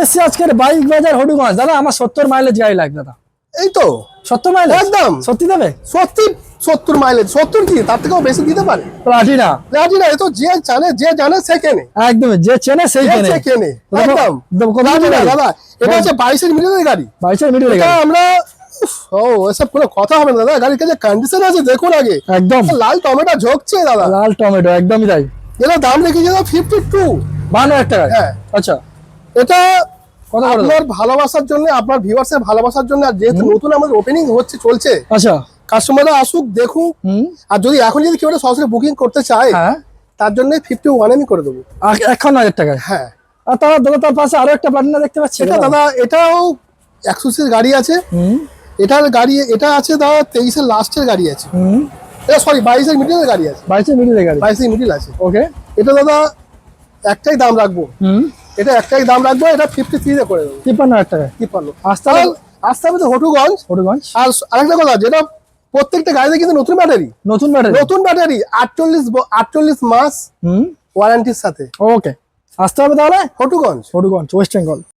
এসেছি আজকের বাইক বাজার হবিগঞ্জ। দাদা আমার 70 মাইলেজ গাড়ি লাগবে দাদা। এই তো 70 মাইলেজ একদম সত্যি দেবে? সত্যি 70 মাইলেজ। 70 কি তার থেকেও বেশি দিতে পারে। প্লাটিনা প্লাটিনা এ তো যে জানে সে কেনে। একদম যে চেনে সেই কেনে। সে কেনে একদম প্লাটিনা দাদা। এটা হচ্ছে 22 এর মিডলের গাড়ি। 22 এর মিডলের এটা গাড়ি। আমরা ও এসব কোনো কথা হবে না দাদা। গাড়ির কাছে কন্ডিশন আছে দেখুন আগে। একদম লাল টমেটো ঝোঁকছে দাদা। লাল টমেটো একদমই তাই। এটা দাম রেখেছে দাদা 52। 52,000 টাকা। হ্যাঁ আচ্ছা এটা কত করে? আপনার ভালোবাসার জন্য, আপনার ভিউয়ার্সের ভালোবাসার জন্য, আর যেহেতু নতুন আমাদের ওপেনিং চলছে, আচ্ছা কাস্টমাররা আসুক দেখুক। আর যদি এখন যদি কেউ সরাসরি বুকিং করতে চায় হ্যাঁ তার জন্য 51 আমি করে দেবো। 51,000 টাকা। হ্যাঁ আর তার পাশে আরো একটা প্লাটিনা দেখতে পাচ্ছি। এটা দাদা এটাও 180 এর গাড়ি আছে। এটার গাড়ি এটা আছে দাদা 23 এর লাস্টের গাড়ি আছে। এটা সরি 22 এর মিডলের গাড়ি আছে। 22 এর মিডলের গাড়ি। 22 এর মিডল আছে। ওকে এটা দাদা একটাই দাম রাখবো। এটা একটাই দাম রাখবো। এটা 53 এ করে দেবো। 53,000 টাকা। 53। আসতে হবে তো হবিগঞ্জ। আর আরেকটা কথা, যেটা প্রত্যেকটা গাড়িতে কিন্তু নতুন ব্যাটারি। নতুন ব্যাটারি 48 মাস ওয়ারেন্টির সাথে। ওকে আসতে হবে তাহলে হবিগঞ্জ ওয়েস্ট বেঙ্গল।